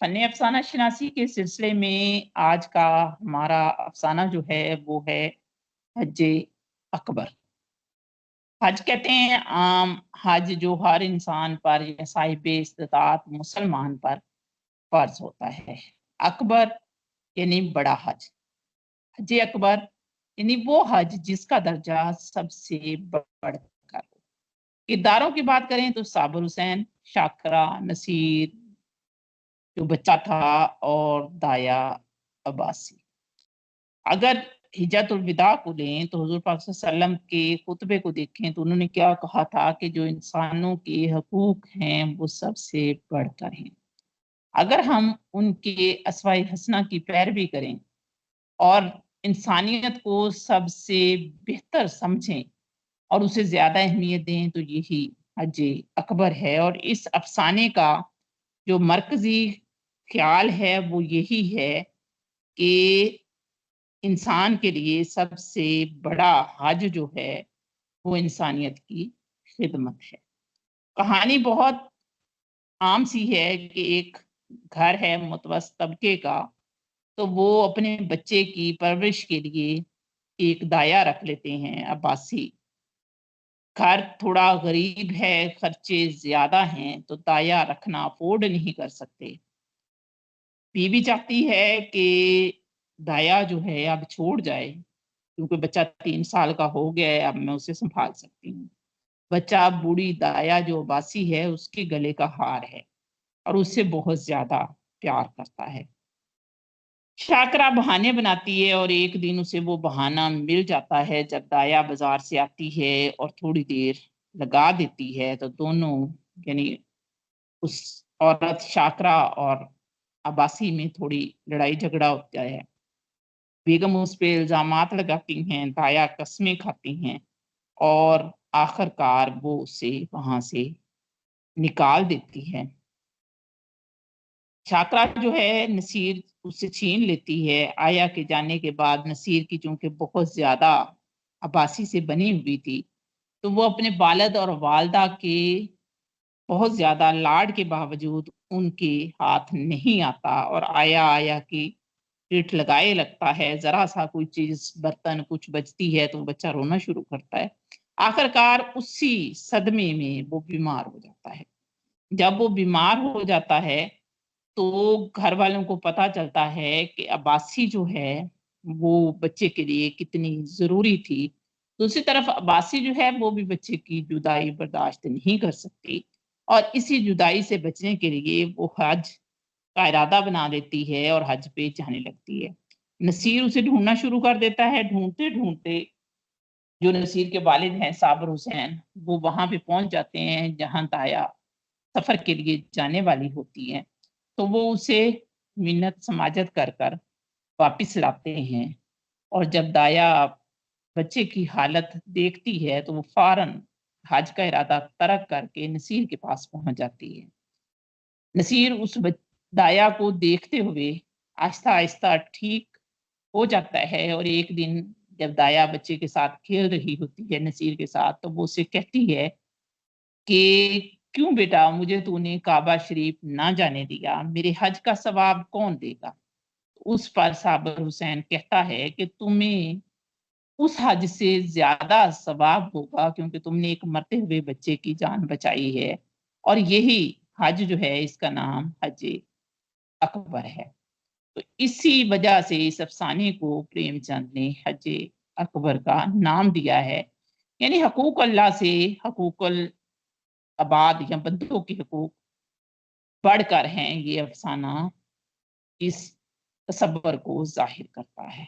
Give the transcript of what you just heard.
Fun अफसाना शनासी के सिलसिले में आज का हमारा अफसाना जो है वो है हज अकबर। हज कहते हैं आम हज जो हर इंसान पर या साहिब इस्तात मुसलमान पर फर्ज होता है। अकबर यानी बड़ा हज। हज अकबर यानी वो हज जिसका दर्जा सबसे बढ़कर हो। किरदारों की बात करें तो साबिर हुसैन, शाकरा, नसीर जो बच्चा था और दाया अब्बासी। अगर हिज्जतुल विदा को लें तो हुजूर पाक सल्लल्लाहु अलैहि वसल्लम के खुतबे को देखें तो उन्होंने क्या कहा था कि जो इंसानों के हकूक हैं वो सबसे बढ़कर हैं। अगर हम उनके अस्वाए हसना की पैरवी करें और इंसानियत को सबसे बेहतर समझें और उसे ज्यादा अहमियत दें तो यही हज अकबर है। और इस अफसाने का जो मरकजी ख्याल है वो यही है कि इंसान के लिए सबसे बड़ा हज जो है वो इंसानियत की खिदमत है। कहानी बहुत आम सी है कि एक घर है मुतवस्सित तबके का, तो वो अपने बच्चे की परवरिश के लिए एक दाया रख लेते हैं अब्बासी। घर थोड़ा गरीब है, खर्चे ज्यादा हैं, तो दाया रखना अफोर्ड नहीं कर सकते। बीवी चाहती है कि दाया जो है अब छोड़ जाए क्योंकि बच्चा 3 साल का हो गया है, अब मैं उसे संभाल सकती हूँ। बच्चा बूढ़ी दाया जो अब्बासी है उसके गले का हार है और उससे बहुत ज्यादा प्यार करता है। शाकरा बहाने बनाती है और एक दिन उसे वो बहाना मिल जाता है जब दाया बाजार से आती है और थोड़ी देर लगा देती है तो दोनों यानी उस औरत शाकरा और अब्बासी में थोड़ी लड़ाई झगड़ा होता है। बेगम उस पे इल्जामात लगाती हैं, दाया कस्में खाती हैं और आखिरकार वो उसे वहां से निकाल देती है। शाकरा जो है नसीर उससे छीन लेती है। आया के जाने के बाद नसीर की चूंकि बहुत ज्यादा अब्बासी से बनी हुई थी तो वो अपने वालिद और वालदा के बहुत ज्यादा लाड के बावजूद उनके हाथ नहीं आता और आया आया की पीठ लगाए लगता है। जरा सा कोई चीज बर्तन कुछ बचती है तो बच्चा रोना शुरू करता है। आखिरकार उसी सदमे में वो बीमार हो जाता है। जब वो बीमार हो जाता है तो घर वालों को पता चलता है कि अब्बासी जो है वो बच्चे के लिए कितनी जरूरी थी। दूसरी तरफ अब्बासी जो है वो भी बच्चे की जुदाई बर्दाश्त नहीं कर सकती और इसी जुदाई से बचने के लिए वो हज का इरादा बना लेती है और हज पे जाने लगती है। नसीर उसे ढूंढना शुरू कर देता है। ढूंढते ढूंढते जो नसीर के वालिद हैं साबिर हुसैन वो वहां पे पहुंच जाते हैं जहां दाया सफर के लिए जाने वाली होती है। तो वो उसे मिन्नत समाजत कर कर वापिस लाते हैं और जब दाया बच्चे की हालत देखती है तो वो फौरन हज का इरादा तर्क करके नसीर के पास पहुंच जाती है। नसीर उस दाया को देखते हुए आहिस्ता आहिस्ता ठीक हो जाता है और एक दिन जब दाया बच्चे के साथ खेल रही होती है नसीर के साथ तो वो उसे कहती है कि क्यों बेटा मुझे तूने काबा शरीफ ना जाने दिया, मेरे हज का सवाब कौन देगा। उस पर साबिर हुसैन कहता है कि तुम्हें उस हज से ज्यादा सवाब होगा क्योंकि तुमने एक मरते हुए बच्चे की जान बचाई है और यही हज जो है इसका नाम हज अकबर है। तो इसी वजह से इस अफसाने को प्रेमचंद ने हज अकबर का नाम दिया है। यानी हकूक अल्लाह से हकूकुल अबाद या बंदों के हकूक बढ़कर हैं। ये अफसाना इस तसव्वुर को जाहिर करता है।